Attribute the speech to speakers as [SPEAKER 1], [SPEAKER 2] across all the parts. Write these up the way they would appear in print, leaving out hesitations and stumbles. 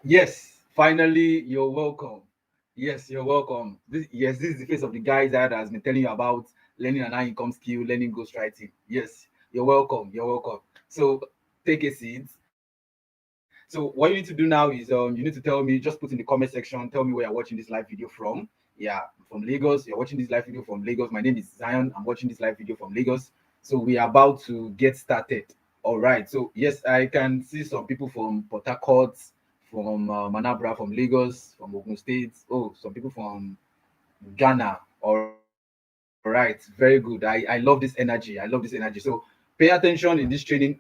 [SPEAKER 1] Yes, finally, you're welcome. Yes, you're welcome. This is the face of the guy that has been telling you about learning an high income skill, learning ghostwriting. Yes, you're welcome. You're welcome. So take a seat. So what you need to do now is you need to tell me, just put in the comment section, tell me where you're watching this live video from. Yeah, from Lagos. You're watching this live video from Lagos. My name is Zion. I'm watching this live video from Lagos. So we are about to get started. All right. So yes, I can see some people from Port Harcourt, from Manabra, from Lagos, from Ogun State. Oh, some people from Ghana. All right, very good. I love this energy. I love this energy. So pay attention in this training.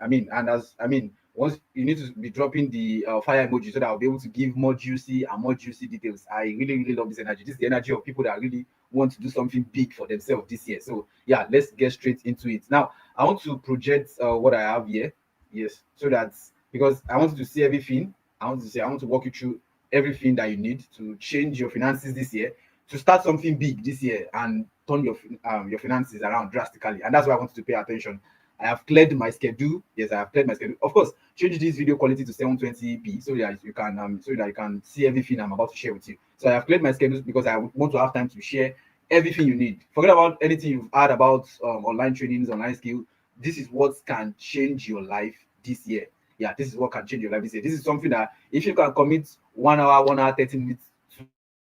[SPEAKER 1] Once you need to be dropping the fire emoji so that I'll be able to give more juicy and more juicy details. I really love this energy. This is the energy of people that really want to do something big for themselves this year. So yeah, let's get straight into it. Now, I want to project what I have here. Yes, so that because I want you to see everything. I want to walk you through everything that you need to change your finances this year, to start something big this year and turn your finances around drastically. And that's why I want you to pay attention. I have cleared my schedule. Yes, I have cleared my schedule. Of course, change this video quality to 720p so that you can see everything I'm about to share with you. So I have cleared my schedule because I want to have time to share everything you need. Forget about anything you've heard about online trainings, online skill. This is what can change your life this year. Yeah, this is what can change your life this year. This is something that if you can commit 1 hour, 1 hour, 30 minutes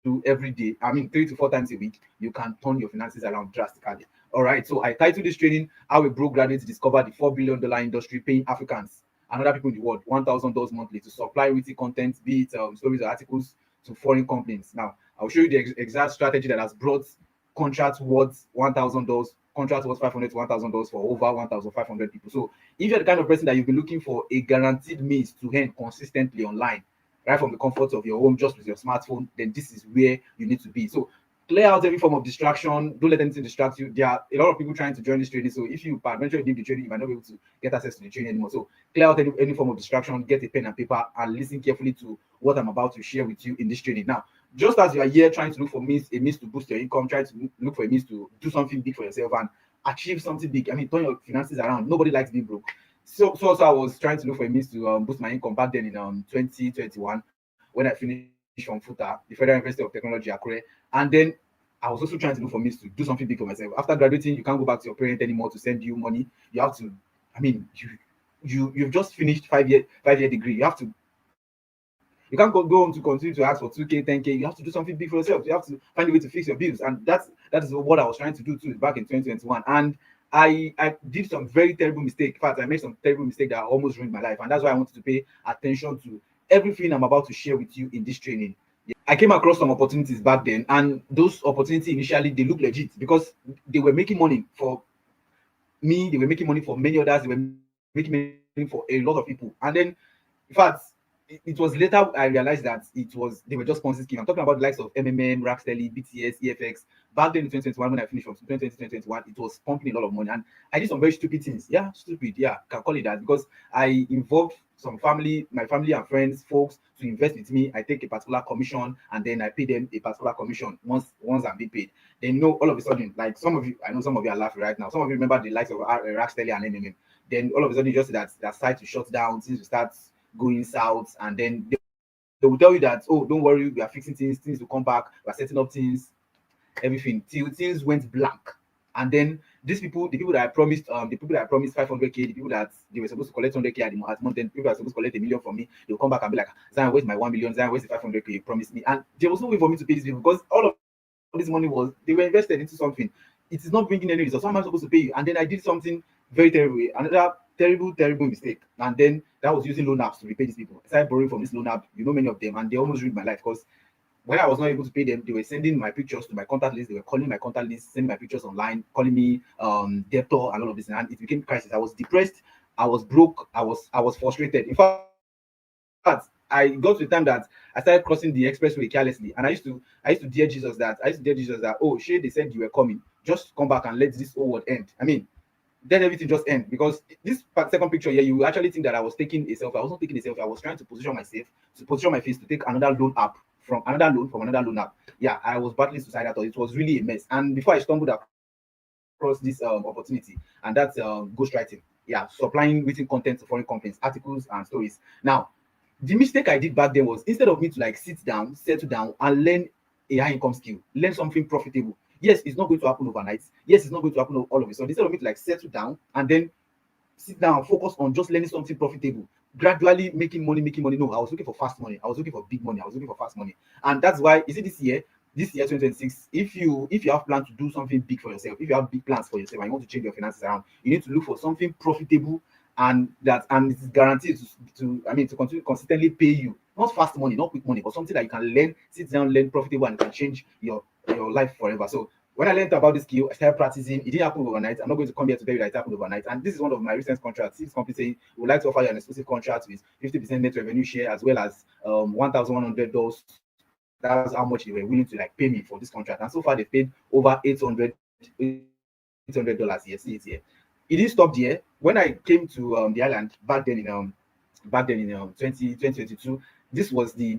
[SPEAKER 1] to every day, 3 to 4 times a week, you can turn your finances around drastically. All right. So I titled this training How a Broke Graduate Discovered the $4 billion industry paying Africans and other people in the world $1,000 monthly to supply written content, be it stories or articles to foreign companies. Now, I'll show you the exact strategy that has brought contracts worth $1,000, contracts worth 500 to $1,000 for over 1,500 people. So if you're the kind of person that you've been looking for a guaranteed means to earn consistently online, right from the comfort of your home, just with your smartphone, then this is where you need to be. So clear out every form of distraction. Don't let anything distract you. There are a lot of people trying to join this training. So if you eventually leave the training, you might not be able to get access to the training anymore. So clear out any form of distraction, get a pen and paper, and listen carefully to what I'm about to share with you in this training. Now, just as you are here trying to look for a means to boost your income, trying to look for a means to do something big for yourself and achieve something big. Turn your finances around. Nobody likes being broke. So also I was trying to look for a means to boost my income back then in 2021 when I finished from FUTA, the Federal University of Technology, Akure. And then I was also trying to look for means to do something big for myself. After graduating, you can't go back to your parent anymore to send you money. You have to, I mean, you've just finished 5-year degree. You can't go home to continue to ask for 2K, 10K. You have to do something big for yourself. You have to find a way to fix your bills. And that is what I was trying to do too back in 2021. And I did some very terrible mistake. In fact, I made some terrible mistake that almost ruined my life. And that's why I wanted to pay attention to everything I'm about to share with you in this training. I came across some opportunities back then, and those opportunities initially they look legit because they were making money for me, they were making money for many others, they were making money for a lot of people. And then, in fact, it was later I realized that they were just Ponzi scheme. I'm talking about the likes of MMM, Rackstelly, BTS, EFX. Back then in 2021, when I finished from 2020 to 2021, it was pumping a lot of money. And I did some very stupid things. Yeah, stupid. Yeah, can call it that because I involved my family and friends, folks to invest with me. I take a particular commission and then I pay them a particular commission once I'm being paid. Then all of a sudden, like some of you, I know some of you are laughing right now. Some of you remember the likes of Rackstelly and MMM. Then all of a sudden, you just see that site to shut down, things will start going south, and then they will tell you that, oh, don't worry, we are fixing things will come back, we are setting up things, everything till things went blank. And then these people, the people that I promised 500K, the people that they were supposed to collect 100K at month end, people that are supposed to collect a million from me, they'll come back and be like, Zion, where's my 1 million? Zion, where's the 500K you promised me? And there was no way for me to pay these people because all of this money they were invested into something. It is not bringing any results. So how am I supposed to pay you? And then I did something very terrible, another terrible mistake. And then that was using loan apps to repay these people. I started borrowing from this loan app, many of them, and they almost ruined my life because when I was not able to pay them, they were sending my pictures to my contact list. They were calling my contact list, sending my pictures online, calling me debtor and all of this. And it became crisis. I was depressed. I was broke. I was frustrated. In fact, I got to the time that I started crossing the expressway carelessly, and I used to dare Jesus that oh shit, they said you were coming. Just come back and let this whole world end. Then everything just end because this second picture here, you actually think that I was taking a selfie. I wasn't taking a selfie. I was trying to position myself, to position my face to take another loan app from another loan app. Yeah, I was battling suicidal thoughts. It was really a mess. And before I stumbled across this opportunity, and that's ghostwriting. Yeah, supplying written content to foreign companies, articles and stories. Now, The mistake I did back then was, instead of me to like sit down, settle down, and learn a high income skill, learn something profitable. Yes, it's not going to happen overnight. Yes, it's not going to happen all of it. So instead of me to like settle down and then sit down and focus on just learning something profitable, gradually making money. No, I was looking for fast money. I was looking for big money. I was looking for fast money. And that's why, you see, this year 2026, if you have plans to do something big for yourself, if you have big plans for yourself and you want to change your finances around, you need to look for something profitable, and it is guaranteed to continue consistently pay you. Not fast money, not quick money, but something that you can learn, sit down, learn profitable, and it can change your life forever. So when I learned about this skill, I started practicing. It didn't happen overnight. I'm not going to come here to tell you that it happened overnight. And this is one of my recent contracts. This company saying we would like to offer you an exclusive contract with 50% net revenue share, as well as $1,100. That's how much they were willing to like pay me for this contract. And so far they paid over $800. Yes, see it here. It didn't stop there. When I came to the island back then in 2022, this was the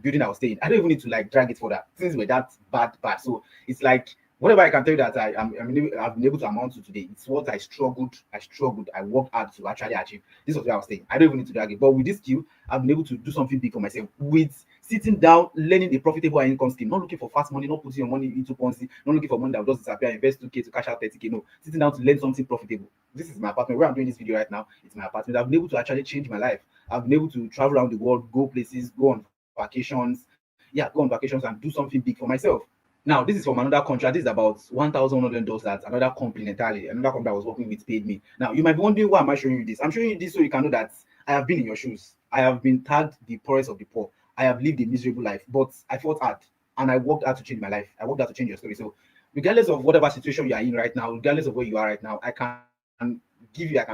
[SPEAKER 1] building I was staying. I don't even need to like drag it further. Things were that bad. So it's like whatever I can tell you that I've been able to amount to today. It's what I worked hard to actually achieve. This was where I was staying. I don't even need to drag it. But with this skill, I've been able to do something big for myself with sitting down, learning a profitable income scheme, not looking for fast money, not putting your money into Ponzi, not looking for money that will just disappear, invest 2K to cash out 30K. No, sitting down to learn something profitable. This is my apartment where I'm doing this video right now. It's my apartment. I've been able to actually change my life. I've been able to travel around the world, go places, go on vacations. Yeah, go on vacations and do something big for myself. Now, this is from another contract. This is about $1,100 that another company entirely, another company I was working with paid me. Now, you might be wondering, why am I showing you this? I'm showing you this so you can know that I have been in your shoes. I have been tagged the poorest of the poor. I have lived a miserable life, but I fought hard and I worked hard to change my life. I worked hard to change your story. So, regardless of whatever situation you are in right now, regardless of where you are right now, I can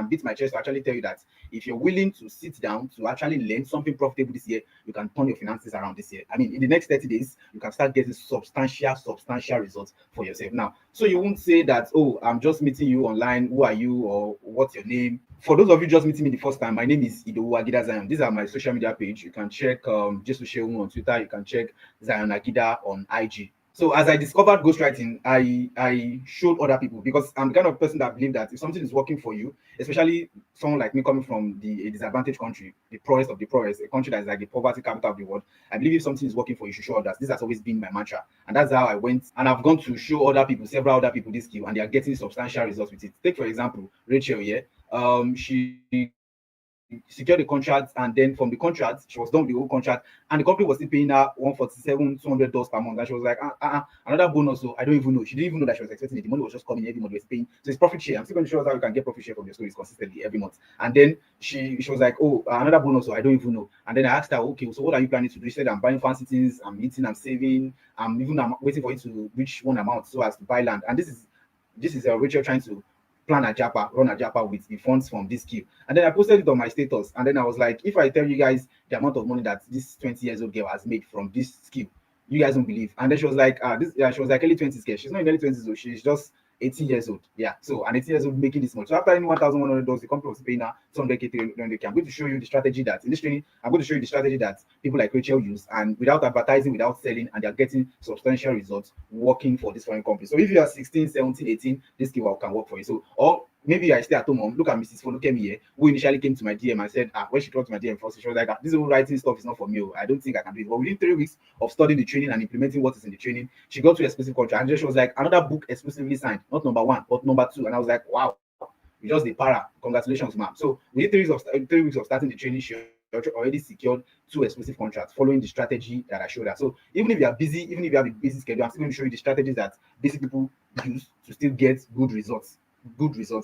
[SPEAKER 1] beat my chest to actually tell you that if you're willing to sit down to actually learn something profitable this year, you can turn your finances around this year. I mean, in the next 30 days, you can start getting substantial results for yourself. Now, so you won't say that, oh, I'm just meeting you online. Who are you, or what's your name? For those of you just meeting me the first time, my name is Idowu-Agida Zion. These are my social media page. You can check Jesus Sheung on Twitter. You can check Zion-Agida on IG. So as I discovered ghostwriting, I showed other people, because I'm the kind of person that believe that if something is working for you, especially someone like me coming from a disadvantaged country, the poorest of the poorest, a country that is like the poverty capital of the world, I believe if something is working for you, you should show others. This has always been my mantra, and that's how I went. And I've gone to show several other people this skill, and they are getting substantial results with it. Take for example Rachel here. She secured the contract, and then from the contract she was done with the whole contract, and the company was still paying her $147,200 per month, and she was like, another bonus. So I don't even know, she didn't even know that she was expecting it. The money was just coming every month, was paying. So it's profit share. I'm still going to show us how you can get profit share from your stories consistently every month. And then she was like, oh, another bonus. So I don't even know. And then I asked her, okay, so what are you planning to do? She said, I'm buying fancy things, I'm eating, I'm saving, I'm waiting for it to reach one amount so as to buy land. And this is Rachel trying to run a Japa with the funds from this skill. And then I posted it on my status. And then I was like, if I tell you guys the amount of money that this 20 years old girl has made from this skill, you guys don't believe. And then she was like, she was like early 20s girl. She's not in early 20s, so she's just 18 years old. Yeah. So an 18 years old making this much. So after $1,100, the company was paying her 200K, 300K. I'm going to show you the strategy that in this training, I'm going to show you the strategy that people like Rachel use, and without advertising, without selling, and they're getting substantial results working for this foreign company. So if you are 16, 17, 18, this skill can work for you. So, or maybe I stay at home. Look at Mrs. Fo, look at me here, who initially came to my DM and said, when she talked to my DM first, she was like, this whole writing stuff is not for me. I don't think I can do it. But within 3 weeks of studying the training and implementing what is in the training, she got to exclusive contract. And then she was like, another book exclusively signed, not number one, but number two. And I was like, wow, you just the para. Congratulations, ma'am. So within 3 weeks of starting the training, she already secured 2 exclusive contracts following the strategy that I showed her. So even if you are busy, even if you have a busy schedule, I'm still going to show you the strategies that busy people use to still get good results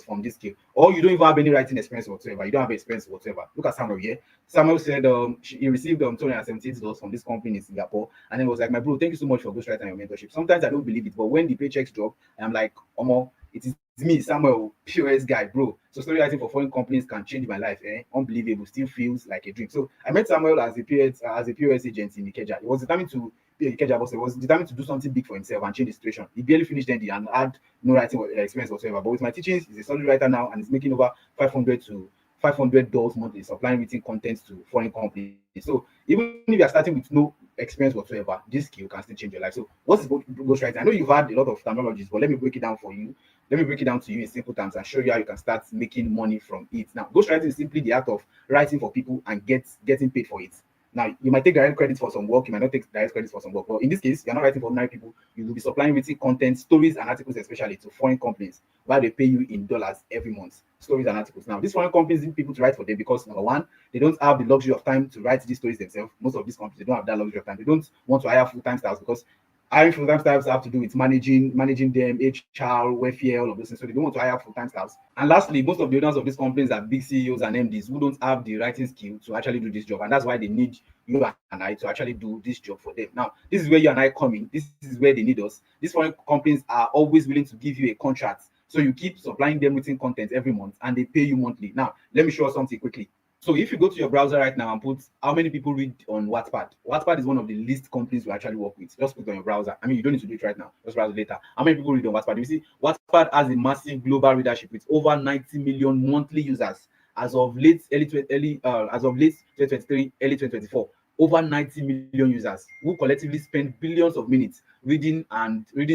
[SPEAKER 1] from this skill. Or you don't even have any writing experience whatsoever. You don't have experience whatsoever. Look at Samuel here. Samuel said he received $278 from this company in Singapore, and then was like, my bro, thank you so much for ghostwriting and your mentorship. Sometimes I don't believe it, but when the paychecks drop, I'm like, Omo, it is me, Samuel, POS guy, bro. So story writing for foreign companies can change my life. Unbelievable. Still feels like a dream. So I met Samuel as a POS agent in Ikeja. He was determined to be a Ikeja boss. He was determined to do something big for himself and change the situation. He barely finished ND and had no writing experience whatsoever. But with my teachings, he's a solid writer now, and he's making over $500 monthly, supplying written content to foreign companies. So even if you are starting with no experience whatsoever, this skill can still change your life. So what is ghostwriting? I know you've had a lot of terminologies, but let me break it down for you. Let me break it down to you in simple terms and show you how you can start making money from it. Now, ghostwriting is simply the act of writing for people and getting paid for it. Now, you might take direct credit for some work, you might not take direct credit for some work. But in this case, you're not writing for ordinary people. You will be supplying written content, stories, and articles, especially to foreign companies, while they pay you in dollars every month. Stories and articles. Now, these foreign companies need people to write for them because number one, they don't have the luxury of time to write these stories themselves. Most of these companies they don't have that luxury of time. They don't want to hire full-time staff because hiring full-time staffs have to do with managing them, HR, welfare, all of those things. So they don't want to hire full-time staffs. And lastly, most of the owners of these companies are big CEOs and MDs who don't have the writing skill to actually do this job. And that's why they need you and I to actually do this job for them. Now, this is where you and I come in. This is where they need us. These foreign companies are always willing to give you a contract. So you keep supplying them written content every month and they pay you monthly. Now, let me show you something quickly. So if you go to your browser right now and put how many people read on Wattpad, Wattpad is one of the least companies we actually work with. Just put it on your browser. I mean, you don't need to do it right now. Just browse later. How many people read on Wattpad? You see, Wattpad has a massive global readership with over 90 million monthly users as of late 2023, early 2024. Over 90 million users who collectively spend billions of minutes reading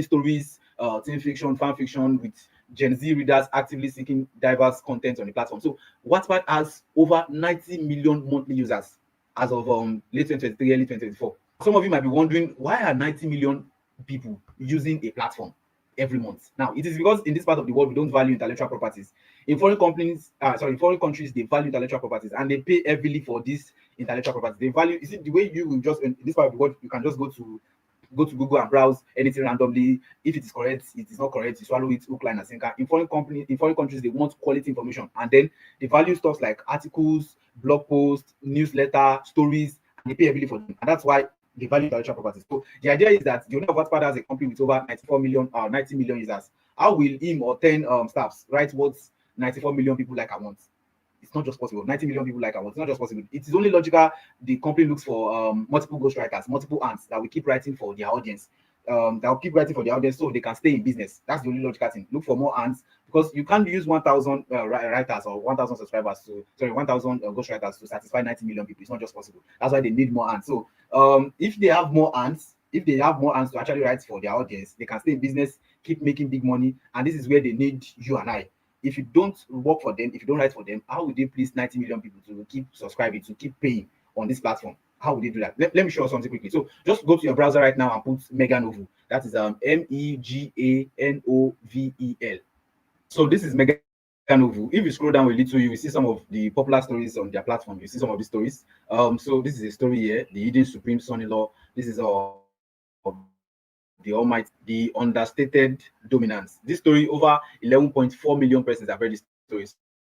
[SPEAKER 1] stories, teen fiction, fan fiction with Gen Z readers actively seeking diverse content on the platform. So Wattpad has over 90 million monthly users as of late 2023, early 2024. Some of you might be wondering, why are 90 million people using a platform every month? Now, it is because in this part of the world, we don't value intellectual properties. In foreign countries, they value intellectual properties and they pay heavily for these intellectual properties. They value, you see, the way you will just, in this part of the world, you can just go to Google and browse anything randomly. If it is correct, it is not correct, you swallow it hook, line, and sinker. In foreign countries, they want quality information, and then they value stuff like articles, blog posts, newsletter, stories, and they pay heavily for them. And that's why they value intellectual properties. So the idea is that the owner of Wattpad has a company with over 90 million users. How will him or 10 staffs write what 94 million people like at once? It's not just possible. 90 million people like it's not just possible. It is only logical the company looks for multiple ghostwriters, multiple ants that will keep writing for their audience. So they can stay in business. That's the only logical thing. Look for more ants because you can't use 1,000 writers or 1,000 1,000 ghostwriters to satisfy 90 million people. It's not just possible. That's why they need more ants. So if they have more ants to actually write for their audience, they can stay in business, keep making big money, and this is where they need you and I. If you don't work for them, if you don't write for them, how would they please 90 million people to keep subscribing, to keep paying on this platform? How would they do that? Let me show you something quickly. So just go to your browser right now and put Meganovel. That is Meganovel. So this is Meganovel. If you scroll down a little, you will see some of the popular stories on their platform. You see some of the stories. So this is a story here, the hidden supreme son-in-law. This is the almighty, the understated dominance. This story, over 11.4 million persons have read this story.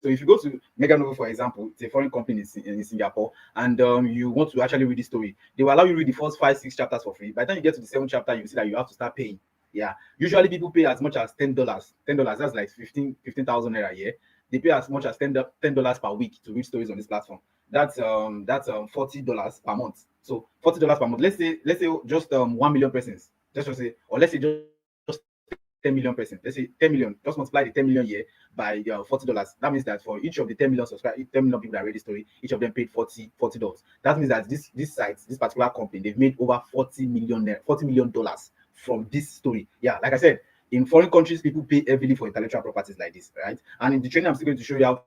[SPEAKER 1] So if you go to Meganovel, for example, it's a foreign company in Singapore, and you want to actually read the story, they will allow you to read the first 5-6 chapters for free. By the time you get to the 7th chapter, you see that you have to start paying. Yeah, usually people pay as much as $10. $10, that's like 15,000 naira a year. They pay as much as $10 per week to read stories on this platform. That's $40 per month. So $40 per month. Let's say just 1 million persons. Just say, or let's say just 10 million persons. Let's say 10 million. Just multiply the 10 million here by $40. That means that for each of the 10 million subscribers, 10 million people that read the story, each of them paid $40. That means that this particular company, they've made over $40 million from this story. Yeah, like I said, in foreign countries, people pay heavily for intellectual properties like this, right? And in the training, I'm still going to show you how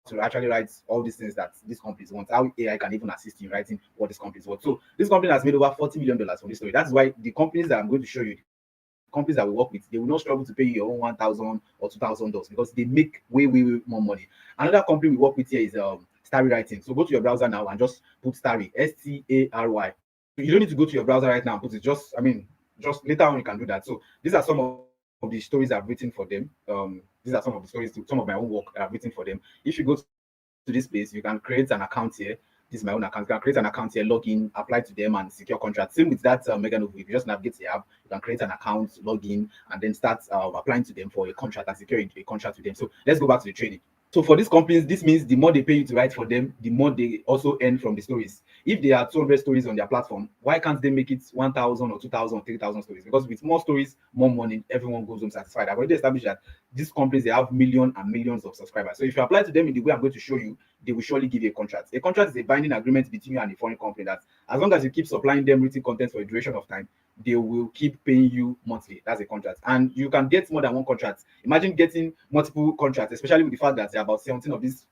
[SPEAKER 1] to actually write all these things that these companies want, how AI can even assist you in writing what these companies want. So this company has made over $40 million from this story. That's why the companies that I'm going to show you, companies that we work with, they will not struggle to pay you your own $1,000 or $2,000 because they make way more money. Another company we work with here is Starry Writing. So go to your browser now and just put Starry, Stary. You don't need to go to your browser right now and put it. Just later on you can do that. So these are some of the stories I've written for them. These are some of the stories, some of my own work I've written for them. If you go to this place, you can create an account here. This is my own account. You can create an account here, log in, apply to them, and secure contract. Same with that Meganovel. If you just navigate the app, you can create an account, log in, and then start applying to them for a contract and secure a contract with them. So let's go back to the training. So for these companies, this means the more they pay you to write for them, the more they also earn from the stories. If there are 200 stories on their platform, why can't they make it 1,000 or 2,000 or 3,000 stories? Because with more stories, more money, everyone goes home satisfied. I've already established that these companies, they have millions and millions of subscribers. So if you apply to them in the way I'm going to show you, they will surely give you a contract. A contract is a binding agreement between you and a foreign company that as long as you keep supplying them written content for a duration of time, they will keep paying you monthly. That's a contract. And you can get more than one contract. Imagine getting multiple contracts, especially with the fact that there are about 17 of these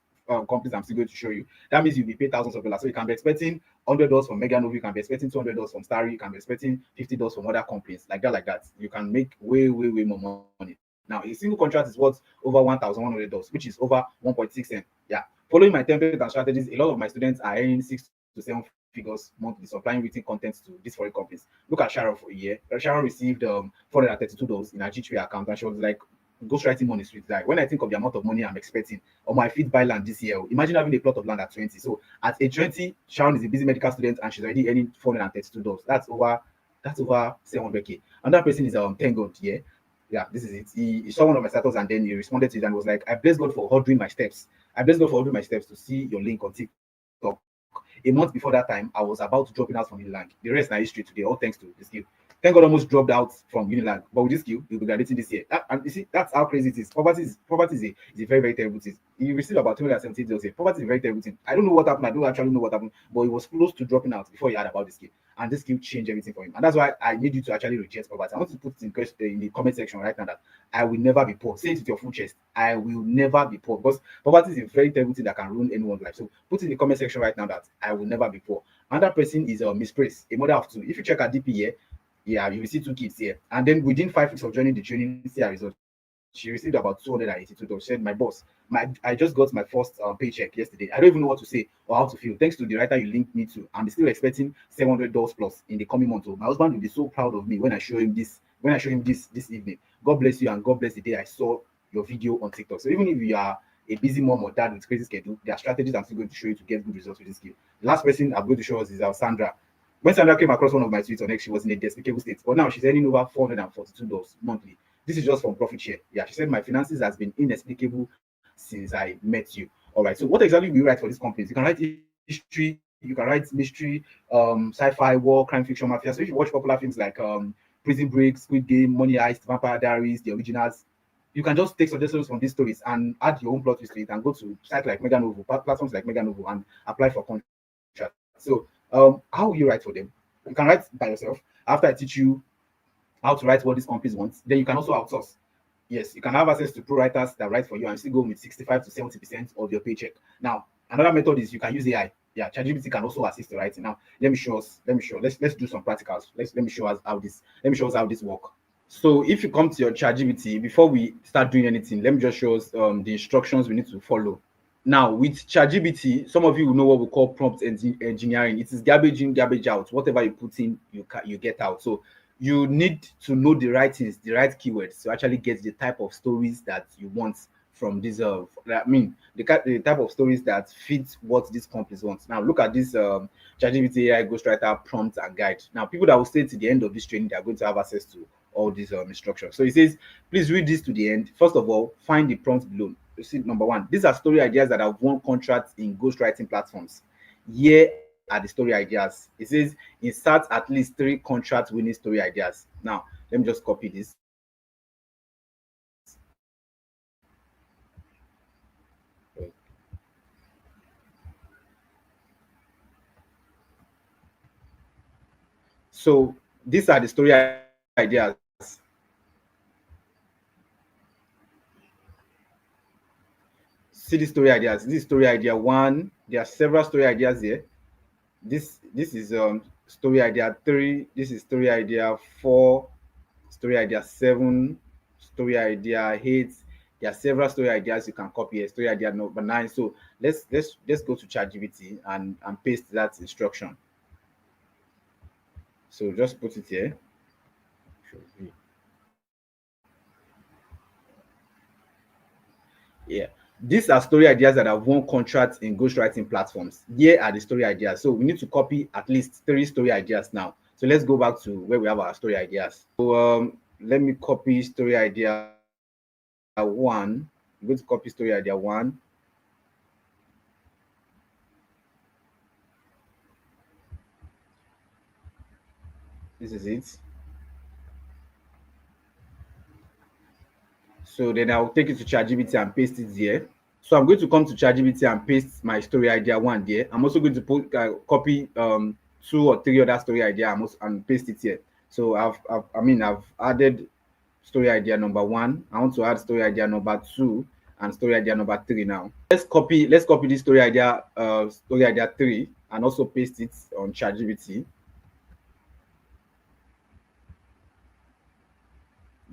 [SPEAKER 1] companies I'm still going to show you. That means you'll be paid thousands of dollars. So you can be expecting $100 from Mega Novi, you can be expecting $200 from Starry, you can be expecting $50 from other companies like that, like that. You can make way, way, way more money. Now, a single contract is worth over $1,100, which is over 1.6 M. Yeah. Following my templates and strategies, a lot of my students are earning 6 to 7 figures monthly supplying written content to these foreign companies. Look at Sharon for a year. Sharon received $432 in her G3 account, and she was like, ghostwriting money street. Like when I think of the amount of money I'm expecting on my feed buy land this year, imagine having a plot of land at 20. So at age 20, Sharon is a busy medical student and she's already earning $432. That's over 700K. Another person is Thank God, yeah. Yeah, this is it. He saw one of my status and then he responded to it and was like, I bless God for ordering my steps. I bless God for ordering my steps to see your link on TikTok. A month before that time, I was about to dropping out from Unilag. The rest now history today, all thanks to this skill. Thank God almost dropped out from Unilag, but with this skill, you'll be graduating this year. And you see, that's how crazy it is. Poverty is a very, very terrible thing. He received about 270 dollars. Poverty is a very terrible thing. I don't know what happened. I don't actually know what happened, but he was close to dropping out before he heard about this skill. And this skill changed everything for him. And that's why I need you to actually reject poverty. I want to put it in the comment section right now that I will never be poor. Say it with your full chest. I will never be poor, because poverty is a very terrible thing that can ruin anyone's life. So put in the comment section right now that I will never be poor. Another person is Miss Praise, a mother of two. If you check her DP here, yeah, you will see two kids here. And then within 5 weeks of joining the training, see her result. She received about $282. She said, my boss, I just got my first paycheck yesterday. I don't even know what to say or how to feel. Thanks to the writer you linked me to, I'm still expecting $700 plus in the coming month. So my husband will be so proud of me when I show him this. When I show him this evening. God bless you and God bless the day I saw your video on TikTok. So even if you are a busy mom or dad with crazy schedule, there are strategies I'm still going to show you to get good results with this skill. The last person I'm going to show us is Sandra. When Sandra came across one of my tweets on X, she was in a despicable state. But now she's earning over $442 monthly. This is just from profit share. Yeah, she said my finances has been inexplicable since I met you. All right. So what exactly we write for these companies? You can write history, you can write mystery, sci-fi, war, crime fiction, mafia. So if you watch popular films like Prison Break, Squid Game, Money Heist, Vampire Diaries, The Originals, you can just take suggestions from these stories and add your own plot twist to it and go to sites like Mega Novo, platforms like Mega Novo, and apply for contract. So how will you write for them? You can write by yourself. After I teach you how to write what these companies want, then you can also outsource. Yes, you can have access to pro writers that write for you and still go with 65 to 70% of your paycheck. Now, another method is you can use AI. Yeah, ChatGPT can also assist the writing. Now, let me show us. Let's do some practicals. Let me show us how this. Let me show us how this work. So if you come to your ChatGPT, before we start doing anything, let me just show us the instructions we need to follow. Now, with ChatGPT, some of you will know what we call prompt engineering. It is garbage in, garbage out. Whatever you put in, you get out. So you need to know the right things, the right keywords to actually get the type of stories that you want from this. The type of stories that fit what these companies want. Now, look at this ChatGPT AI Ghostwriter prompt and guide. Now, people that will stay to the end of this training, they are going to have access to all these instructions. So it says, please read this to the end. First of all, find the prompt below. You see, number one, these are story ideas that have won contracts in ghostwriting platforms. Here are the story ideas. It says insert at least 3 contract winning story ideas. Now, let me just copy this. So these are the story ideas. See the story ideas. This is story idea 1. There are several story ideas here. This is story idea 3. This is story idea 4. Story idea 7. Story idea 8. There are several story ideas you can copy here. Story idea number 9. So let's go to ChatGPT and paste that instruction. So just put it here. Yeah. These are story ideas that have won contracts in ghostwriting platforms. Here are the story ideas. So we need to copy at least 3 story ideas now. So let's go back to where we have our story ideas. So let me copy story idea 1. I'm going to copy story idea 1. This is it. So then I'll take it to ChatGPT and paste it here. So I'm going to come to ChatGPT and paste my story idea 1 there. I'm also going to copy 2 or 3 other story idea and paste it here. So I've added story idea number 1. I want to add story idea number 2 and story idea number 3 now. Let's copy this story idea 3 and also paste it on ChatGPT.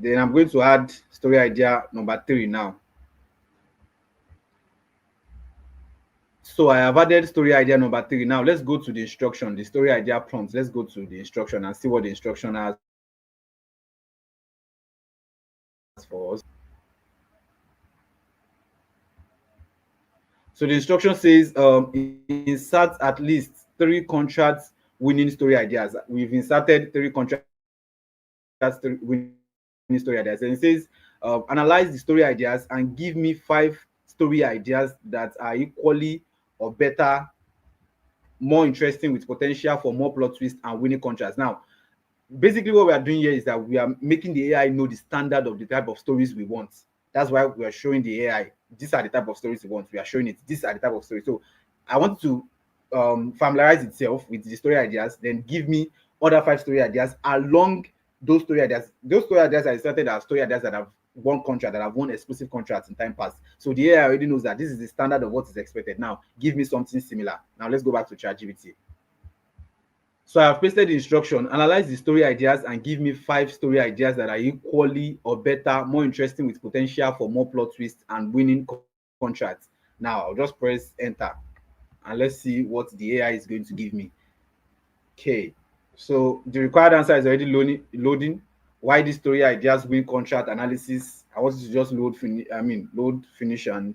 [SPEAKER 1] Then I'm going to add story idea number 3 now. So I have added story idea number 3. Now let's go to the instruction, the story idea prompt. Let's go to the instruction and see what the instruction has for us. So the instruction says insert at least 3 contracts winning story ideas. We've inserted 3 contracts winning story ideas. And it says analyze the story ideas and give me 5 story ideas that are equally or better, more interesting, with potential for more plot twists and winning contracts. Now, basically what we are doing here is that we are making the AI know the standard of the type of stories we want. That's why we are showing the AI, these are the type of stories we want. We are showing it, these are the type of stories. So I want to familiarize itself with the story ideas, then give me other 5 story ideas along those story ideas. Those story ideas I started are story ideas that have won contract, that have won exclusive contracts in time past. So the AI already knows that this is the standard of what is expected. Now give me something similar. Now let's go back to ChatGPT. So I have pasted the instruction, analyze the story ideas and give me 5 story ideas that are equally or better, more interesting, with potential for more plot twists and winning contracts. Now I'll just press enter and let's see what the AI is going to give me. Okay, so the required answer is already loading. Why these story ideas win contract analysis? I want you to just load finish, and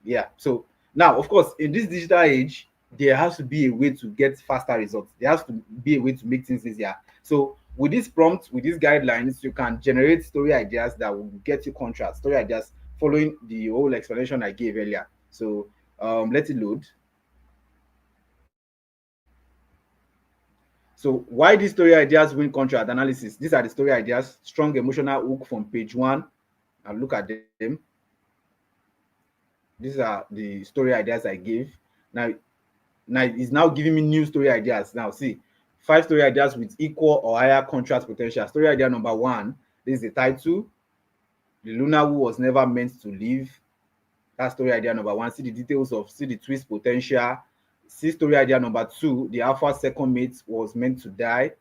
[SPEAKER 1] yeah. So now, of course, in this digital age, there has to be a way to get faster results. There has to be a way to make things easier. So with this prompt, with these guidelines, you can generate story ideas that will get you contracts, story ideas following the whole explanation I gave earlier. So let it load. So why these story ideas win contract analysis? These are the story ideas. Strong emotional hook from page 1. And look at them. These are the story ideas I gave. Now it's now giving me new story ideas. Now see, 5 story ideas with equal or higher contract potential. Story idea number 1, this is the title. The Luna who was never meant to live. That's story idea number 1. See the details of, see the twist potential. See story idea number 2, the alpha second mate was meant to die.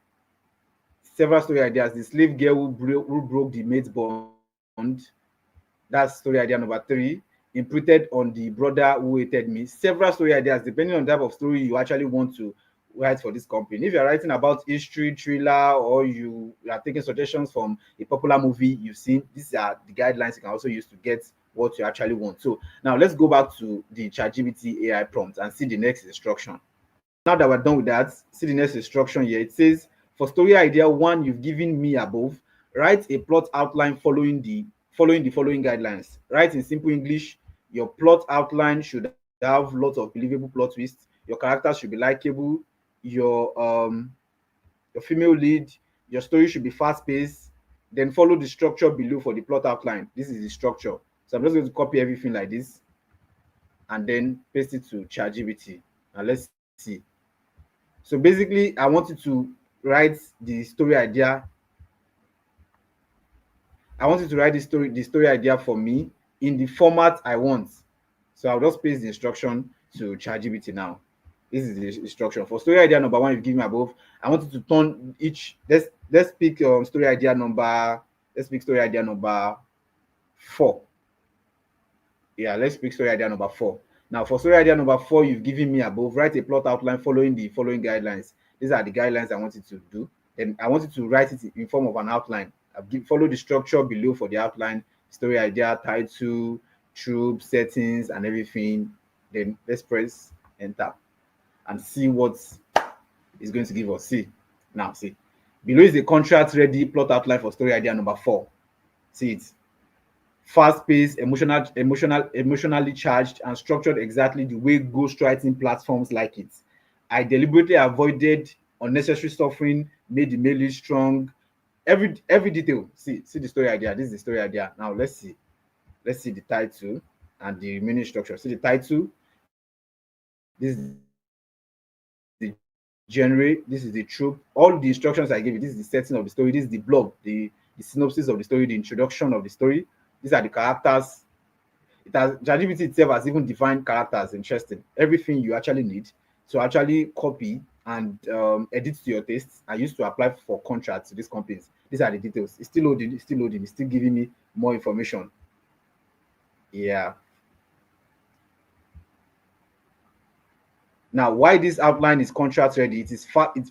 [SPEAKER 1] Several story ideas. The slave girl who broke the mate bond. That's story idea number 3. Imprinted on the brother who hated me. Several story ideas, depending on the type of story you actually want to write for this company. If you're writing about history, thriller, or you are taking suggestions from a popular movie you've seen, these are the guidelines you can also use to get what you actually want. So now let's go back to the ChatGPT AI prompt and see the next instruction. Now that we're done with that, see the next instruction here. It says, for story idea 1 you've given me above, write a plot outline following the following guidelines. Write in simple English. Your plot outline should have lots of believable plot twists. Your characters should be likable. Your female lead, your story should be fast paced. Then follow the structure below for the plot outline. This is the structure. So I'm just going to copy everything like this and then paste it to ChatGPT. And let's see. So basically, I want you to write the story idea. I want you to write the story idea for me in the format I want. So I'll just paste the instruction to ChatGPT now. This is the instruction. For story idea number 1 you've given me above, I want you to turn each. Let's pick story idea number. Let's pick story idea number 4. Yeah, let's pick story idea number 4. Now, for story idea number 4 you've given me above, write a plot outline following the following guidelines. These are the guidelines I want you to do. Then I want you to write it in form of an outline. Follow the structure below for the outline, story idea, title, trope, settings, and everything. Then let's press enter and see what is going to give us. See, now see. Below is the contract ready plot outline for story idea number 4. See it. Fast-paced, emotionally charged, and structured exactly the way ghostwriting platforms like it. I deliberately avoided unnecessary suffering, made the mail strong. Every detail. See the story idea. This is the story idea. Now let's see the title and the remaining structure. See the title. This is the genre. This is the trope. All the instructions I gave you. This is the setting of the story. This is the blog, the synopsis of the story, the introduction of the story. These are the characters. ChatGPT itself has even defined characters. Interesting. Everything you actually need to actually copy and edit to your tastes and use to apply for contracts to these companies. These are the details. It's still loading. It's still loading. It's still giving me more information. Yeah. Now, why this outline is contract ready? It is it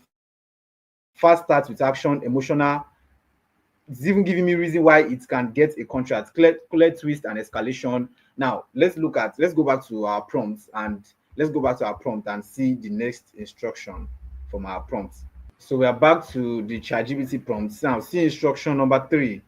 [SPEAKER 1] fast starts with action, emotional. It's even giving me reason why it can get a contract, clear twist and escalation. Now, let's go back to our prompts and let's go back to our prompt and see the next instruction from our prompt. So we are back to the ChatGPT prompt. Now, see instruction number three.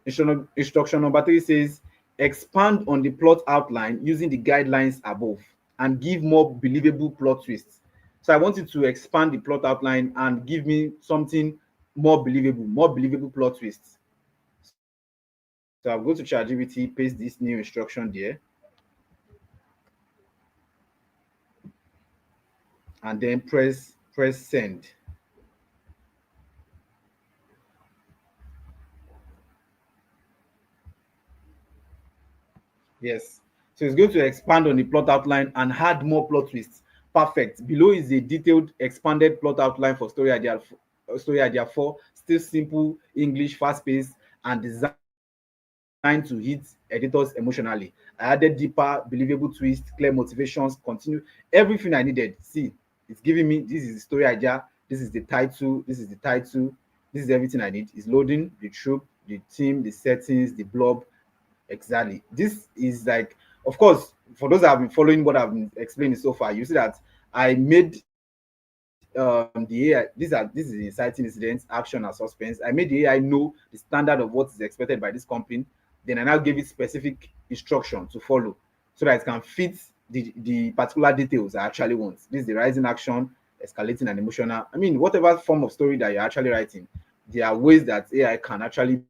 [SPEAKER 1] Instruction number three says, expand on the plot outline using the guidelines above and give more believable plot twists. So I want you to expand the plot outline and give me something more believable plot twists. So I'll go to ChatGPT, paste this new instruction there, and then press send. Yes. So it's going to expand on the plot outline and add more plot twists. Perfect. Below is a detailed, expanded plot outline for story idea 4. Still simple English, fast paced, and designed to hit editors emotionally. I added deeper, believable twists, clear motivations, continue everything I needed. See, it's giving me this is the story idea, this is the title, this is the title, this is everything I need. It's loading the trope, the team, the settings, the blob. Exactly. This is like, of course, for those that have been following what I've been explaining so far, you see that I made the AI. This is inciting incidents, action, and suspense. I made the AI know the standard of what is expected by this company. Then I now gave it specific instruction to follow so that it can fit the particular details I actually want. This is the rising action, escalating, and emotional. I mean, whatever form of story that you're actually writing, there are ways that AI can actually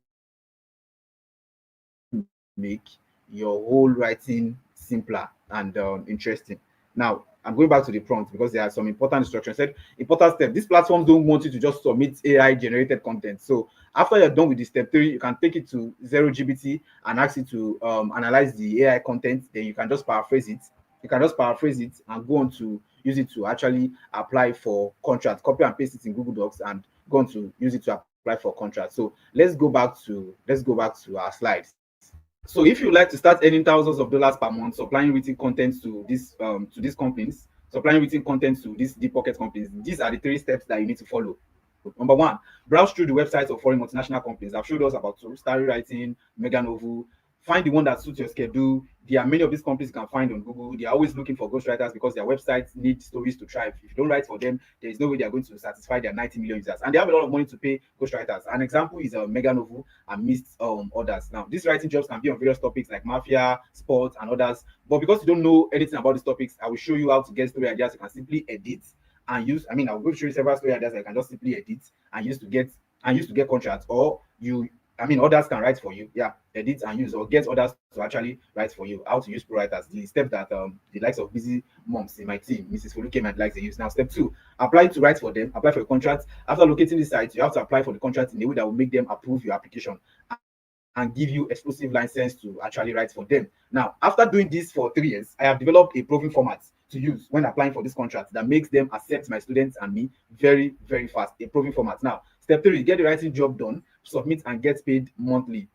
[SPEAKER 1] make your whole writing simpler and interesting. Now, I'm going back to the prompt because there are some important instructions. Said important step. These platforms don't want you to just submit AI generated content. So after you're done with the step 3, you can take it to 0GBT and ask it to analyze the AI content. Then you can just paraphrase it. You can just paraphrase it and go on to use it to actually apply for contract. Copy and paste it in Google Docs and go on to use it to apply for contract. So let's go back to our slides. So if you like to start earning thousands of dollars per month supplying written content to these companies, supplying written content to these deep pocket companies, these are the 3 steps that you need to follow. Number 1, browse through the websites of foreign multinational companies. I've showed us about story writing, Mega Novel. Find the one that suits your schedule. There are many of these companies you can find on Google. They are always looking for ghostwriters because their websites need stories to thrive. If you don't write for them, there is no way they are going to satisfy their 90 million users. And they have a lot of money to pay ghostwriters. An example is Mega Novel and Mist others. Now, these writing jobs can be on various topics like mafia, sports, and others. But because you don't know anything about these topics, I will show you how to get story ideas you can simply edit and use. I mean, I'll go show you several story ideas I can just simply edit and use to get contracts, or others can write for you. Yeah, edit and use, or get others to actually write for you. How to use pro writers, the step that the likes of busy moms in my team, Mrs. Foluke, might like to use. Now, step 2, apply to write for them, apply for a contract. After locating the site, you have to apply for the contract in a way that will make them approve your application and give you exclusive license to actually write for them. Now, after doing this for 3 years, I have developed a proven format to use when applying for this contract that makes them accept my students and me very, very fast. A proven format. Now, step 3, get the writing job done, submit, and get paid monthly.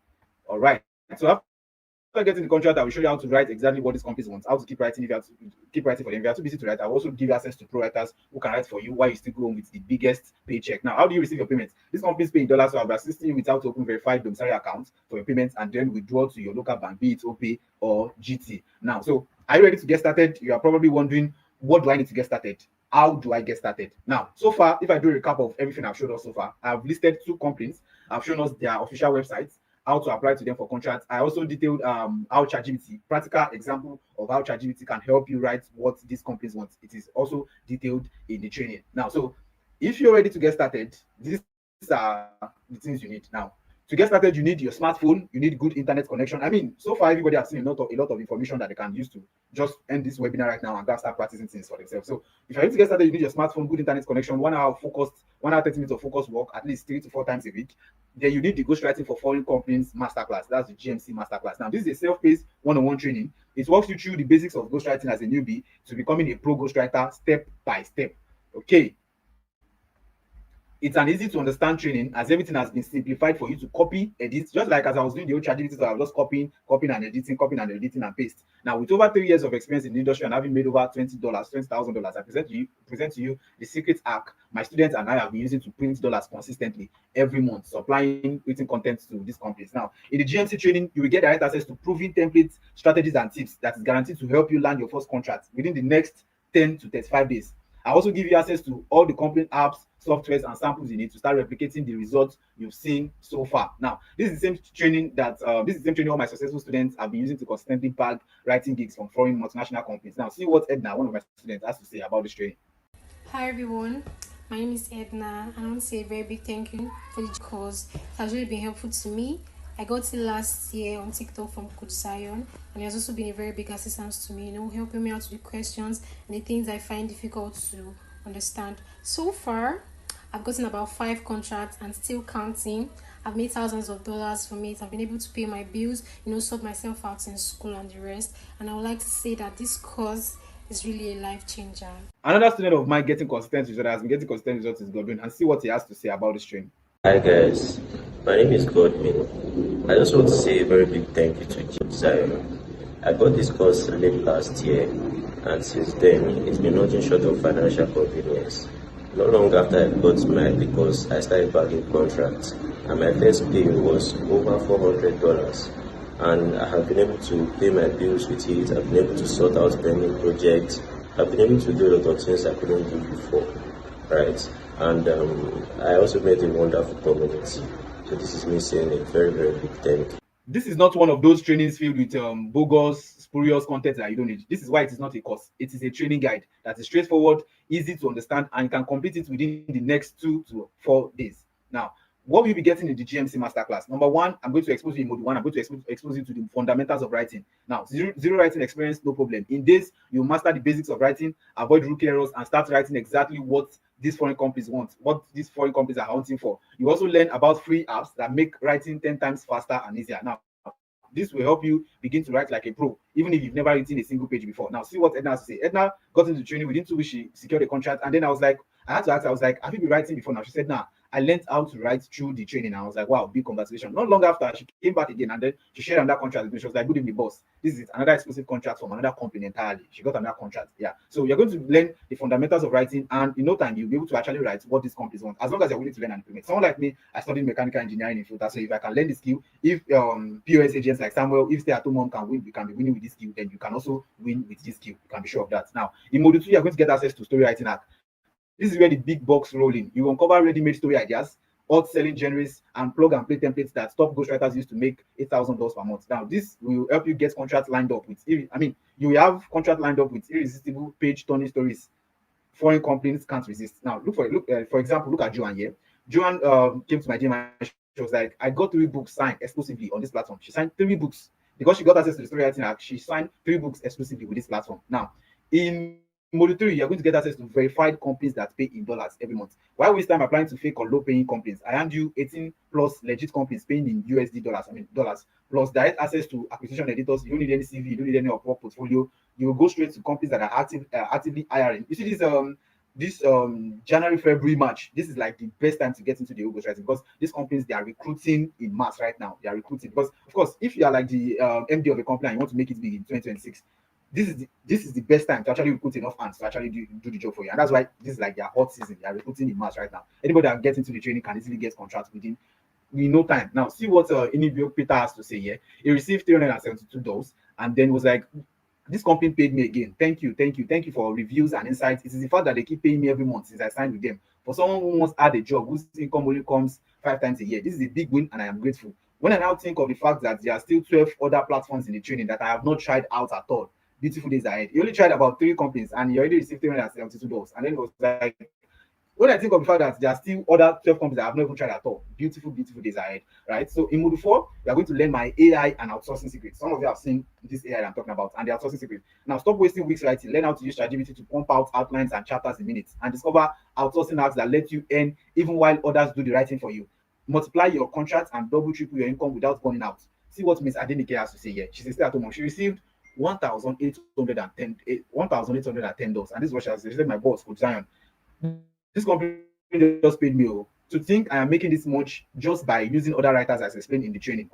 [SPEAKER 1] All right. So after getting the contract, I will show you how to write exactly what these companies want, how to keep writing. If you have to keep writing for them, if you are too busy to write, I will also give you access to pro writers who can write for you while you still go on with the biggest paycheck. Now, how do you receive your payments? These companies pay in dollars, so I'll be assisting you with how to open verified domiciliary accounts for your payments and then withdraw to your local bank, be it OPay or GT. Now, so are you ready to get started? You are probably wondering, what do I need to get started? How do I get started? Now, so far, if I do a recap of everything I've showed us so far, I've listed 2 companies. I've shown us their official websites, how to apply to them for contracts. I also detailed how ChatGPT, practical example of how ChatGPT can help you write what these companies want. It is also detailed in the training. Now, so if you're ready to get started, these are the things you need. Now, To get started, you need your smartphone, you need good internet connection. I mean, so far everybody has seen a lot of information that they can use to just end this webinar right now and go start practicing things for themselves. So if you're ready to get started, you need your smartphone, good internet connection, 1 hour focused, 1 hour 30 minutes of focused work, at least 3 to 4 times a week. Then you need the ghostwriting for foreign companies masterclass. That's the GMC masterclass. Now, this is a self-paced one-on-one training. It walks you through the basics of ghostwriting as a newbie to becoming a pro ghostwriter step by step. Okay, it's an easy to understand training as everything has been simplified for you to copy, edit, just like as I was doing the old ChatGPT, so I was just copying and paste. Now, with over 3 years of experience in the industry and having made over $20,000, I present to you the secret hack my students and I have been using to print dollars consistently every month, supplying written content to these companies. Now, in the GMC training, you will get direct access to proven templates, strategies, and tips that is guaranteed to help you land your first contract within the next 10 to 35 days. I also give you access to all the company apps, softwares, and samples you need to start replicating the results you've seen so far. Now, this is the same training all my successful students have been using to consistently bag writing gigs from foreign multinational companies. Now, see what Edna, one of my students, has to say about this training.
[SPEAKER 2] Hi everyone, my name is Edna, and I want to say a very big thank you for the course. It has really been helpful to me. I got it last year on TikTok from Coach Zion, and it has also been a very big assistance to me, helping me out with the questions and the things I find difficult to understand. So far, I've gotten about 5 contracts and still counting. I've made thousands of dollars from it. I've been able to pay my bills, sort myself out in school and the rest. And I would like to say that this course is really a life changer.
[SPEAKER 1] Another student of mine getting consistent results has been getting consistent results is Godwin, and see what he has to say about this training.
[SPEAKER 3] Hi guys, my name is Godwin. I just want to say a very big thank you to Coach Zion. I got this course late last year, and since then it's been nothing short of financial convenience. Not long after I got the course, I started bagging contracts, and my first pay was over $400. And I have been able to pay my bills with it. I've been able to sort out pending projects. I've been able to do a lot of things I couldn't do before, right? And I also made a wonderful community. So this is me saying a very, very big thank you.
[SPEAKER 1] This is not one of those trainings filled with bogus, spurious content that you don't need. This is why it is not a course. It is a training guide that is straightforward, easy to understand, and you can complete it within the next 2 to 4 days. Now, what will you be getting in the GMC masterclass? Number one, I'm going to expose you in module 1. I'm going to expose you to the fundamentals of writing. Now, zero writing experience, no problem. In days, you master the basics of writing, avoid rookie errors, and start writing exactly what these foreign companies want, what these foreign companies are hunting for. You also learn about free apps that make writing 10 times faster and easier. Now, this will help you begin to write like a pro, even if you've never written a single page before. Now, see what Edna has to say. Edna got into training within 2 weeks. She secured a contract, and then I had to ask her, I was like, have you been writing before? Now, she said, nah, I learned how to write through the training. And I was like, wow, big congratulations. Not long after, she came back again, and then she shared another contract with me. She was like, good evening, boss. This is another exclusive contract from another company entirely. She got another contract. Yeah. So you're going to learn the fundamentals of writing, and in no time, you'll be able to actually write what these companies want, as long as you're willing to learn and implement. Someone like me, I studied mechanical engineering in filter. So if I can learn the skill, if POS agents like Samuel, if stay at home mom can win, you can be winning with this skill, then you can also win with this skill. You can be sure of that. Now, in module 2, you're going to get access to story writing hack. This is where the big box roll in. You uncover ready-made story ideas, hot selling genres, and plug and play templates that top ghostwriters use to make $8,000 per month. Now, this will help you get contracts lined up with, you will have contract lined up with irresistible page turning stories foreign companies can't resist. Now, for example, look at Joanne here. Joanne came to my gym and she was like, I got 3 books signed exclusively on this platform. She signed 3 books because she got access to the story writing app. She signed 3 books exclusively with this platform. Now, in module 3, you're going to get access to verified companies that pay in dollars every month. Why waste time applying to fake or low paying companies? I hand you 18 plus legit companies paying in USD dollars, plus direct access to acquisition editors. You don't need any CV, you don't need any Upwork portfolio. You will go straight to companies that are actively hiring. You see this January, February, March, this is like the best time to get into the ghostwriting because these companies, they are recruiting in mass right now. They are recruiting because, of course, if you are like the MD of a company and you want to make it big in 2026, this is the best time to actually recruit enough hands to actually do the job for you. And that's why this is like their hot season. They are recruiting in mass right now. Anybody that gets into the training can easily get contracts within no time. Now, see what Peter has to say here. He received $372 and then was like, this company paid me again. Thank you for reviews and insights. It is the fact that they keep paying me every month since I signed with them. For someone who wants to add a job, whose income only comes 5 times a year, this is a big win and I am grateful. When I now think of the fact that there are still 12 other platforms in the training that I have not tried out at all, beautiful days ahead. You only tried about 3 companies and you already received $372. And then it was like, when I think of the fact that there are still other 12 companies that I have not even tried at all, beautiful, beautiful days ahead, right? So in module 4, we are going to learn my AI and outsourcing secrets. Some of you have seen this AI I'm talking about and the outsourcing secrets. Now stop wasting weeks writing. Learn how to use ChatGPT to pump out outlines and chapters in minutes, and discover outsourcing hacks that let you earn even while others do the writing for you. Multiply your contracts and double triple your income without burning out. See what Miss Adenike has to say here. She's a stay-at-home mom. She received $1,810, and this is what she has said. She said, "My boss, Coach Zion, this company just paid me. Oh, to think I am making this much just by using other writers as explained in the training.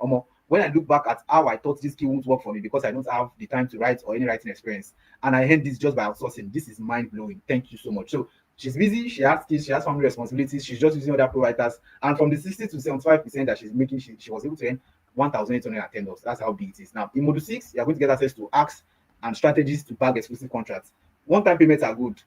[SPEAKER 1] When I look back at how I thought this skill won't work for me because I don't have the time to write or any writing experience, and I earned this just by outsourcing. This is mind blowing. Thank you so much." So she's busy, she has kids, she has family responsibilities, she's just using other pro writers, and from the 60 to 75% that she's making, she was able to earn $1,810. That's how big it is. Now, in module 6, you're going to get access to hacks and strategies to bag exclusive contracts. One-time payments are good.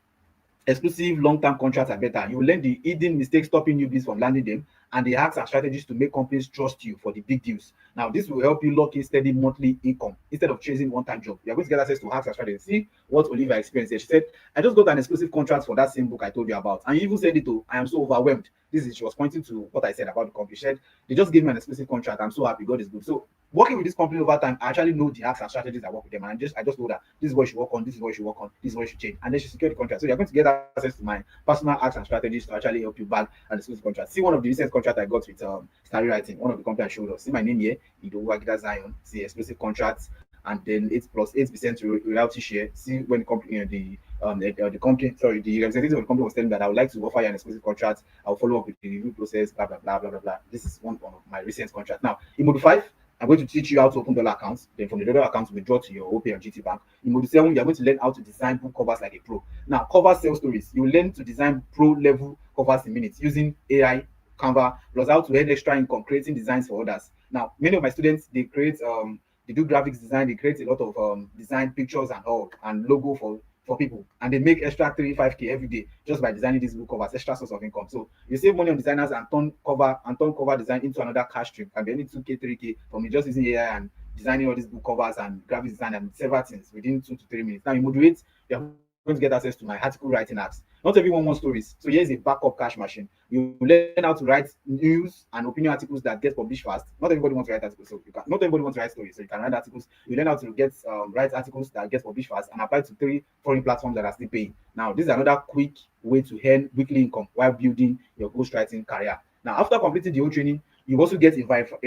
[SPEAKER 1] Exclusive long-term contracts are better. You learn the hidden mistakes stopping newbies from landing them, and the hacks and strategies to make companies trust you for the big deals. Now, this will help you lock in steady monthly income instead of chasing one-time job. You're going to get access to hacks and strategies. See what Olivia experienced here. She said, "I just got an exclusive contract for that same book I told you about." And you even said it too. "I am so overwhelmed." She was pointing to what I said about the company. She said, "They just gave me an exclusive contract. I'm so happy. God is good." So working with this company over time, I actually know the hacks and strategies that work with them. And I just know that this is what you should work on, this is what you should work on, this is what you should change. And then she secured the contract. So you're going to get access to my personal hacks and strategies to actually help you bag an exclusive contract. See one of the recent contracts I got with Starry Writing, one of the companies I showed us. See my name here, Idowu-Agida Zion. See exclusive contracts, and then 8% royalty share. See when the company, the company, sorry, the representative of the company was telling me that I would like to offer you an exclusive contract. I'll follow up with the review process, blah blah blah blah blah blah. This is one of my recent contracts. Now, in module 5, I'm going to teach you how to open dollar accounts. Then from the dollar accounts, withdraw to your OPay or GT Bank. In module 7, you're going to learn how to design book covers like a pro. Now, cover sales stories. You learn to design pro level covers in minutes using AI, Canva, plus how to earn extra income creating designs for others. Now, many of my students, they do graphics design, they create a lot of design pictures and all, and logo for people, and they make extra 3-5K every day just by designing these book covers, extra source of income. So you save money on designers and turn cover design into another cash stream. Can be any 2K, 3K from just using AI and designing all these book covers and graphics design and several things within 2 to 3 minutes. Now in module 8, you're going to get access to my article writing apps. Not everyone wants stories, so here's a backup cash machine. You learn how to write news and opinion articles that get published fast. Not everybody wants to write articles, so not everybody wants to write stories, so you can write articles. You learn how to get write articles that get published fast and apply to 3 foreign platforms that are still paying. Now, this is another quick way to earn weekly income while building your ghostwriting career. Now, after completing the whole training, you also get a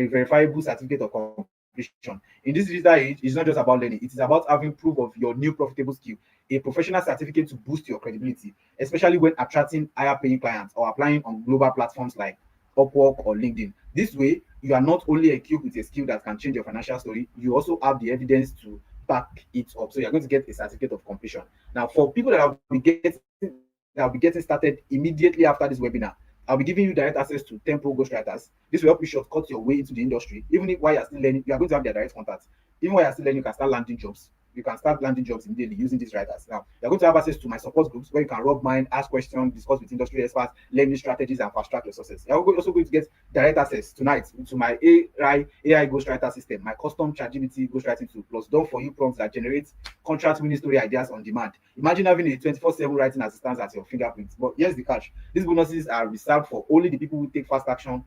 [SPEAKER 1] verifiable certificate of completion. In this digital age, it's not just about learning; it is about having proof of your new profitable skill, a professional certificate to boost your credibility, especially when attracting higher paying clients or applying on global platforms like Upwork or LinkedIn. This way, you are not only equipped with a skill that can change your financial story, you also have the evidence to back it up. So you're going to get a certificate of completion. Now, for people that will be getting started immediately after this webinar, I'll be giving you direct access to 10 pro ghostwriters. This will help you shortcut your way into the industry. Even if while you're still learning, you are going to have their direct contacts. Even while you're still learning, you can start landing jobs. You can start landing jobs immediately using these writers. Now, you're going to have access to my support groups where you can rub mind, ask questions, discuss with industry experts, learn new strategies, and fast track your success. You're also going to get direct access tonight to my AI ghostwriter system, my custom ChatGPT ghostwriting tool, plus done for you prompts that generate contract winning story ideas on demand. Imagine having a 24/7 writing assistant at your fingerprints. But here's the catch: these bonuses are reserved for only the people who take fast action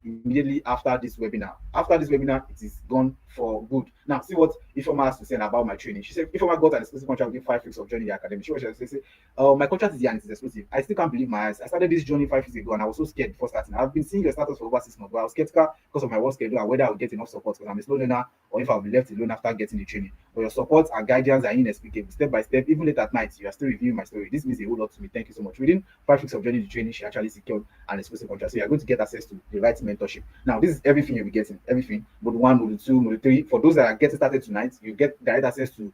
[SPEAKER 1] immediately after this webinar. After this webinar, it is gone for good. Now, see what Ifoma has to say about my training. She said, Ifoma got an exclusive contract within 5 weeks of joining the academy. She was just say, my contract is here and it is exclusive. I still can't believe my eyes. I started this journey 5 weeks ago and I was so scared before starting. I've been seeing your status for over 6 months, but I was skeptical because of my work schedule and whether I would get enough support because I'm a slow learner or if I'll be left alone after getting the training. But your support and guidance are inexplicable. Step by step, even late at night, you are still reviewing my story. This means a whole lot to me. Thank you so much. Within 5 weeks of joining the training, she actually secured an exclusive contract. So you're going to get access to the writing mentorship. Now, this is everything you'll be getting. Everything. Module 1, Module 2, Module 3. For those that are getting started tonight, you get direct access to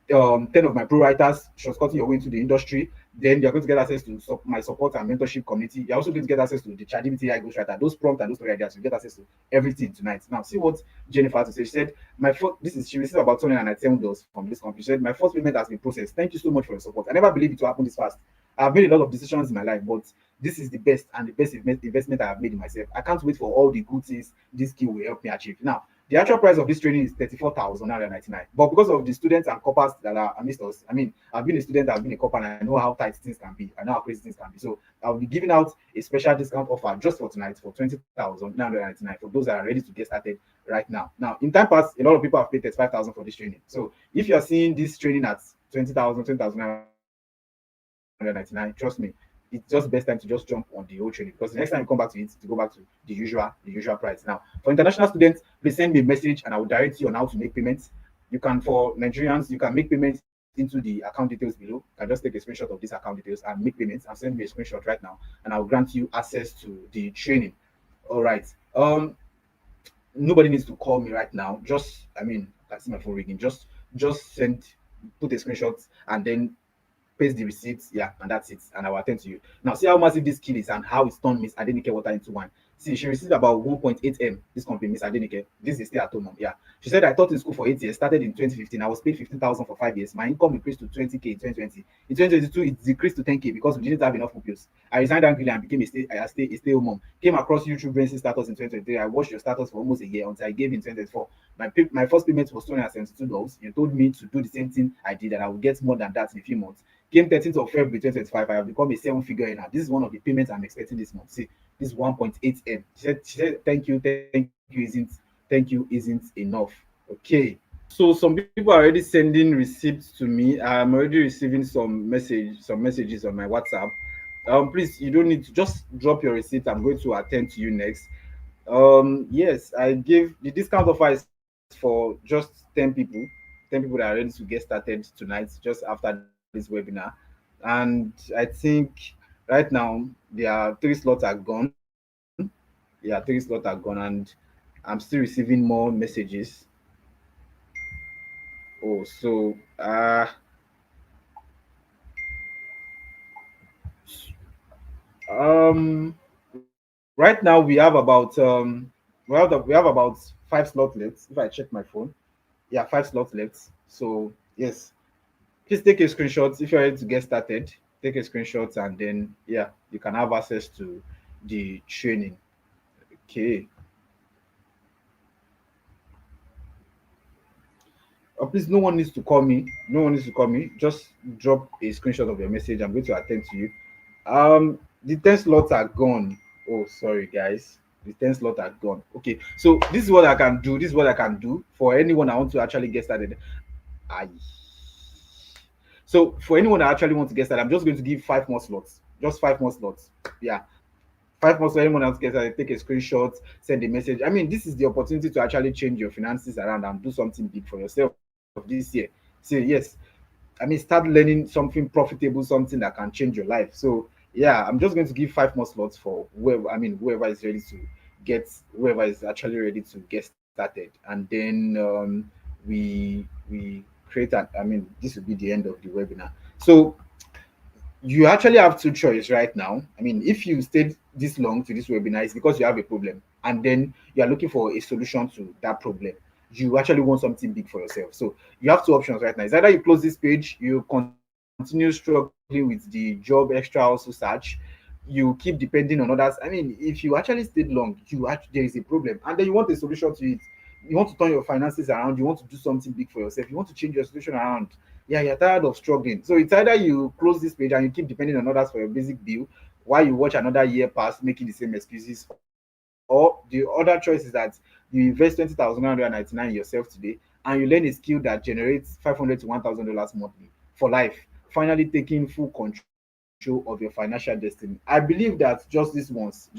[SPEAKER 1] 10 of my pro writers, shortcutting your way into the industry. Then you're going to get access to my support and mentorship community. You're also going to get access to the ChatGPT AI Ghostwriter, those prompts and those story ideas. You get access to everything tonight. Now, see what Jennifer has to say. She said, she received about $297 from this company. She said, my first payment has been processed. Thank you so much for your support. I never believed it will happen this fast. I've made a lot of decisions in my life, but this is the best and the best investment I have made in myself. I can't wait for all the good things this skill will help me achieve. Now, The actual price of this training is 34,999. But because of the students and coppers that are amidst us, I mean, I've been a student, I've been a copper, and I know how tight things can be. I know how crazy things can be. So I'll be giving out a special discount offer just for tonight for 20,999 for those that are ready to get started right now. Now, in time past, a lot of people have paid 35,000 for this training. So if you're seeing this training at 20,999, trust me, it's just best time to just jump on the whole training, because the next time you come back to it, to go back to the usual price. Now, for international students, please send me a message and I will direct you on how to make payments. You can, for Nigerians, you can make payments into the account details below. You can just take a screenshot of these account details and make payments and send me a screenshot right now, and I'll grant you access to the training. All right. Nobody needs to call me right now. Just, I mean, I see my phone ringing. Just send, put a screenshot, and then paste the receipts, yeah, and that's it. And I will attend to you. Now, see how massive this skill is and how it's turned Miss Adenike water into wine. See, she received about 1.8 M. This company, Miss Adenike. This is stay at home mom. Yeah. She said, I taught in school for 8 years, started in 2015. I was paid 15,000 for 5 years. My income increased to 20K in 2020. In 2022, it decreased to 10K because we didn't have enough pupils. I resigned angrily and became a stay home mom. Came across YouTube Brain's status in 2023. I watched your status for almost a year until I gave in 2024. My first payment was $272. You told me to do the same thing I did, and I will get more than that in a few months. Came 13th of February 2025. I have become a seven-figure earner. This is one of the payments I'm expecting this month. See, this 1.8 M. She said, thank you isn't enough. Okay. So some people are already sending receipts to me. I'm already receiving some messages on my WhatsApp. Please, you don't need to just drop your receipt. I'm going to attend to you next. Yes, I gave the discount offer is for just 10 people that are ready to get started tonight, just after this webinar. And I think right now there are three slots are gone. Yeah, three slots are gone, and I'm still receiving more messages. Oh, so right now we have about five slots left. If I check my phone, yeah, five slots left. So yes, please take a screenshot if you're ready to get started. Take a screenshot, and then yeah, you can have access to the training. Okay. Please, no one needs to call me. No one needs to call me. Just drop a screenshot of your message. I'm going to attend to you. The 10 slots are gone. Oh, sorry, guys. The 10 slots are gone. Okay, so this is what I can do. This is what I can do for anyone I want to actually get started. I So for anyone that actually wants to get started, I'm just going to give five more slots. Just five more slots. Yeah, five more, so anyone else gets it, take a screenshot, send a message. I mean, this is the opportunity to actually change your finances around and do something big for yourself this year. So yes, I mean, start learning something profitable, something that can change your life. So yeah, I'm just going to give five more slots for whoever is actually ready to get started, and then we create an, I mean, this will be the end of the webinar. So you actually have two choices right now. I mean, if you stayed this long to this webinar, it's because you have a problem, and then you are looking for a solution to that problem. You actually want something big for yourself. So you have two options right now. It's either you close this page, you continue struggling with the job extra also search, you keep depending on others. I mean, if you actually stayed long, there is a problem, and then you want a solution to it. You want to turn your finances around, you want to do something big for yourself, you want to change your situation around. Yeah, you're tired of struggling. So it's either you close this page and you keep depending on others for your basic bill while you watch another year pass making the same excuses, or the other choice is that you invest 20,999 yourself today and you learn a skill that generates 500 to $1,000 monthly for life, finally taking full control of your financial destiny. I believe that just this once,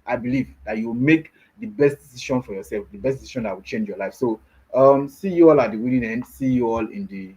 [SPEAKER 1] I believe that you will make the best decision for yourself, the best decision that will change your life. So see you all at the winning end. See you all in the